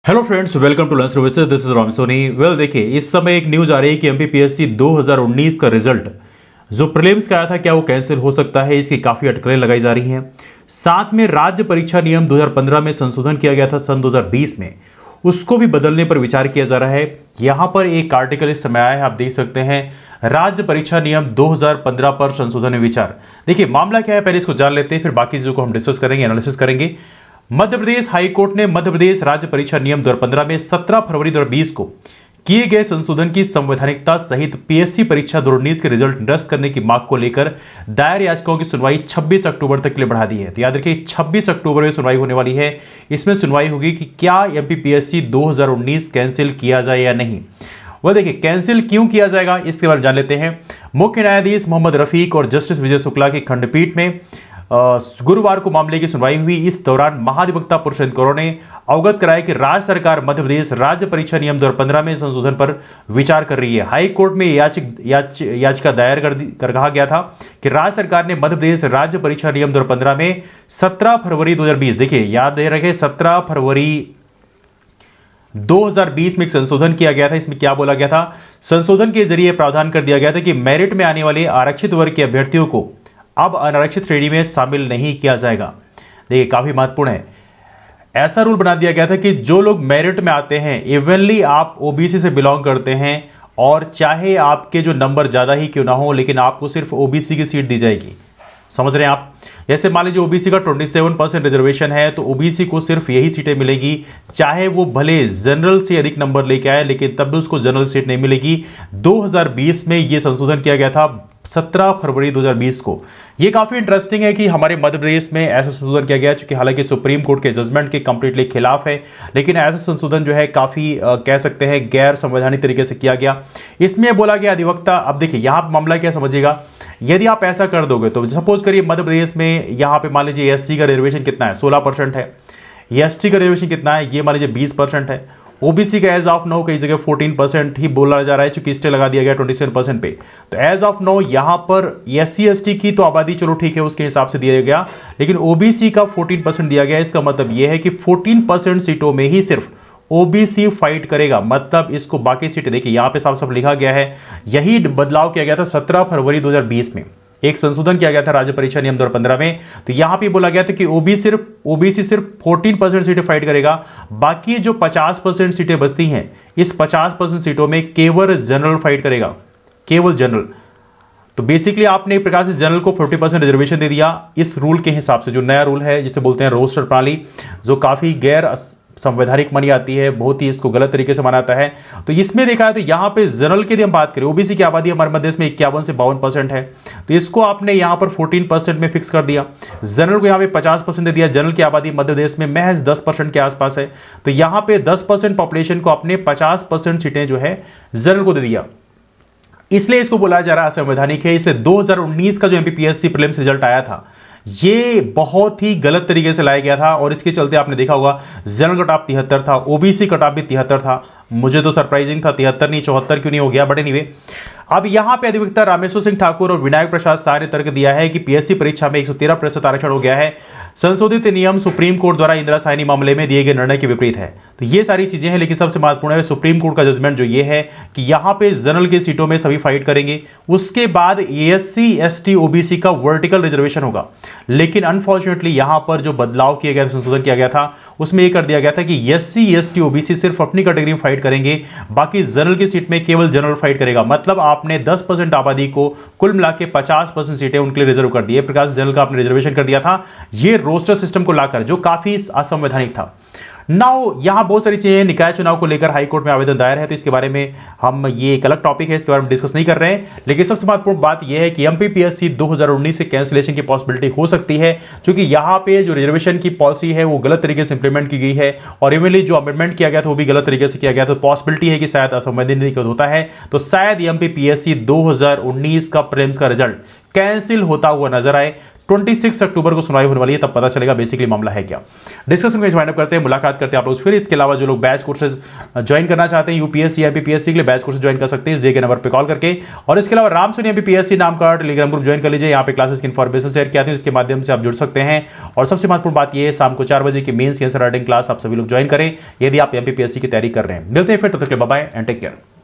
Hello friends, welcome to lunch services. This is Ram Soni. देखिए, इस समय एक न्यूज आ रही है कि एमपीपीएससी 2019 का रिजल्ट जो प्रीलिम्स का आया था, क्या वो कैंसिल हो सकता है। इसकी काफी अटकलें लगाई जा रही हैं। साथ में राज्य परीक्षा नियम 2015 में संशोधन किया गया था सन 2020 में, उसको भी बदलने पर विचार किया जा रहा है। यहां पर एक आर्टिकल इस समय आया है, आप देख सकते हैं, राज्य परीक्षा नियम 2015 पर संशोधन में विचार। देखिए मामला क्या है, पहले इसको जान लेते हैं, फिर बाकी चीजों को हम डिस्कस करेंगे, एनालिसिस करेंगे। मध्य प्रदेश हाई कोर्ट ने मध्य प्रदेश राज्य परीक्षा नियम 2015 में 17 फरवरी 2020 को किए गए संशोधन की संवैधानिकता सहित पीएससी परीक्षा 2019 के रिजल्ट निरस्त करने की मांग को लेकर दायर याचिकाओं की सुनवाई 26 अक्टूबर तक के लिए बढ़ा दी है। तो याद रखिए 26 अक्टूबर में सुनवाई होने वाली है। इसमें सुनवाई होगी कि क्या एमपीपीएससी 2019 कैंसिल किया जाए या नहीं। वह देखिए कैंसिल क्यों किया जाएगा इसके बारे में जान लेते हैं। मुख्य न्यायाधीश मोहम्मद रफीक और जस्टिस विजय शुक्ला की खंडपीठ में गुरुवार को मामले की सुनवाई हुई। इस दौरान महाधिवक्ता पुरुषोत्तम कौर ने अवगत कराया कि राज्य सरकार मध्य प्रदेश राज्य परीक्षा नियम 2015 में संशोधन पर विचार कर रही है। हाई कोर्ट में याचिका दायर कर कहा गया था कि राज्य सरकार ने मध्य प्रदेश राज्य परीक्षा नियम 2015 में 17 फरवरी 2020, देखिए याद रखें 17 फरवरी 2020 में एक संशोधन किया गया था। इसमें क्या बोला गया था, संशोधन के जरिए प्रावधान कर दिया गया था कि मेरिट में आने वाले आरक्षित वर्ग के अभ्यर्थियों को अब अनारक्षित श्रेणी में शामिल नहीं किया जाएगा। देखिए काफी महत्वपूर्ण है, ऐसा रूल बना दिया गया था कि जो लोग मेरिट में आते हैं, इवनली आप ओबीसी से बिलोंग करते हैं और चाहे आपके जो नंबर ज्यादा ही क्यों ना हो, लेकिन आपको सिर्फ ओबीसी की सीट दी जाएगी। समझ रहे हैं आप। जैसे मान लीजिए ओबीसी का 27% रिजर्वेशन है, तो ओबीसी को सिर्फ यही सीटें मिलेगी, चाहे वो भले जनरल से अधिक नंबर लेके आए, लेकिन तब भी उसको जनरल सीट नहीं मिलेगी। 2020 में यह संशोधन किया गया था 17 फरवरी 2020 को। यह काफी इंटरेस्टिंग है कि हमारे मध्य प्रदेश में ऐसा संशोधन किया गया, क्योंकि हालांकि सुप्रीम कोर्ट के जजमेंट के कंप्लीटली खिलाफ है, लेकिन ऐसा संशोधन जो है काफी कह सकते हैं गैर संवैधानिक तरीके से किया गया। इसमें बोला गया अधिवक्ता, अब देखिए यहां पर मामला क्या समझिएगा, यदि आप ऐसा कर दोगे तो सपोज करिए मध्य प्रदेश में यहां पे मान लीजिए एससी का रिजर्वेशन कितना है, 16% है। एसटी का रिजर्वेशन कितना है, ये मान लीजिए 20% है। ओबीसी का एज ऑफ नो कई जगह 14% ही बोला जा रहा है, चूंकि स्टे लगा दिया गया 27% पे। तो एज ऑफ नो यहां पर एससी एसटी की तो आबादी चलो ठीक है, उसके हिसाब से दिया गया, लेकिन ओबीसी का 14% दिया गया। इसका मतलब यह है कि 14% सीटों में ही सिर्फ ओबीसी फाइट करेगा। मतलब इसको बाकी सीटें, देखिए यहां पे साफ साफ लिखा गया है, यही बदलाव किया गया था 17 फरवरी 2020 में। एक संशोधन किया गया था राज्य परीक्षा नियम 2015 में, तो यहां पे बोला गया था कि ओबीसी सिर्फ 14% सीटें फाइट करेगा, बाकी जो 50% सीटें बचती हैं, इस 50% सीटों में केवल जनरल फाइट करेगा, केवल जनरल। तो बेसिकली आपने एक प्रकार से जनरल को 40% रिजर्वेशन दे दिया इस रूल के हिसाब से, जो नया रूल है जिसे बोलते हैं रोस्टर प्रणाली, जो काफी गैर संवैधानिक मानी आती है, बहुत ही इसको गलत तरीके से मनाता है। तो इसमें देखा है तो यहां पे जनरल की यदि हम बात करें, ओबीसी की आबादी हमारे मध्य देश में 51 से 52% है, तो इसको आपने यहां पर 14% में फिक्स कर दिया। जनरल को यहां पे 50% दे दिया। जनरल की आबादी मध्य देश में महज 10% के आसपास है, तो यहां पे 10% पॉपुलेशन को अपने 50% सीटें जो है जनरल को दे दिया। इसलिए इसको बोला जा रहा है असंवैधानिक है। इसलिए 2019 का जो एमपीपीएससी प्रीलिम्स रिजल्ट आया था, ये बहुत ही गलत तरीके से लाया गया था, और इसके चलते आपने देखा होगा जनरल कट ऑफ 73 था, ओबीसी कट ऑफ भी 73 था। मुझे तो सरप्राइजिंग था 73 नहीं 74 क्यों नहीं हो गया, बट एनीवे। अब यहां पे अधिवक्ता रामेश्वर सिंह ठाकुर और विनायक प्रसाद शाह ने तर्क दिया है कि पीएससी परीक्षा में 113% आरक्षण हो गया है। संशोधित नियम सुप्रीम कोर्ट द्वारा इंदिरा साहनी मामले में दिए गए निर्णय के विपरीत है। तो ये सारी चीजें हैं, लेकिन सबसे महत्वपूर्ण है सुप्रीम कोर्ट का जजमेंट जो ये है कि यहां पे जनरल की सीटों में सभी फाइट करेंगे, उसके बाद एससी एसटी ओबीसी का वर्टिकल रिजर्वेशन होगा। लेकिन अनफॉर्चुनेटली यहां पर जो बदलाव किया गया, संशोधन किया गया था, उसमें यह कर दिया गया था कि एससी एसटी ओबीसी सिर्फ अपनी कैटेगरी में फाइट करेंगे, बाकी जनरल की सीट में केवल जनरल फाइट करेगा। मतलब आपने 10% आबादी को कुल मिला के 50% सीटें उनके लिए रिजर्व कर दी। प्रकाश जनरल का आपने रिजर्वेशन कर दिया था, ये रोस्टर सिस्टम को लाकर, जो काफी असंवैधानिक था। नाउ यहां बहुत सारी चीजें, निकाय चुनाव को लेकर हाईकोर्ट में आवेदन दायर है, तो इसके बारे में हम, ये एक अलग टॉपिक है, इसके बारे में डिस्कस नहीं कर रहे हैं। लेकिन सबसे महत्वपूर्ण बात यह है कि एमपीपीएससी 2019 से कैंसिलेशन की पॉसिबिलिटी हो सकती है, क्योंकि यहां पे जो रिजर्वेशन की पॉलिसी है वो गलत तरीके से इंप्लीमेंट की गई है, और इवनली जो अमेंडमेंट किया गया था वो भी गलत तरीके से किया गया। तो पॉसिबिलिटी है कि शायद असंवैधानिक होता है। तो शायद एमपीपीएससी 2019 का प्रीलिम्स का रिजल्ट कैंसिल होता हुआ नजर आए। 26 अक्टूबर को सुनवाई होने वाली है, तब पता चलेगा बेसिकली मामला है क्या। डिस्कशन को वाइंड अप करते हैं, मुलाकात करते हैं आप लोग फिर। इसके अलावा जो लोग बैच कोर्सेज ज्वाइन करना चाहते हैं यूपीएससी एमपीपीएससी के लिए बैच कोर्सेज ज्वाइन कर सकते हैं इस दिए गए नंबर पर कॉल करके। और इसके अलावा रामसुनी एमपीपीएससी नाम का टेलीग्राम ग्रुप ज्वाइन कर लीजिए, यहाँ पे क्लासेस की इन्फॉर्मेशन शेयर किया है, इसके माध्यम से आप जुड़ सकते हैं। और सबसे महत्वपूर्ण बात यह है, शाम को 4 बजे की मेंस की आंसर राइटिंग क्लास आप सभी लोग ज्वाइन करें यदि आप एमपीपीएससी की तैयारी कर रहे हैं। मिलते हैं फिर, तब तक के लिए bye bye and take care.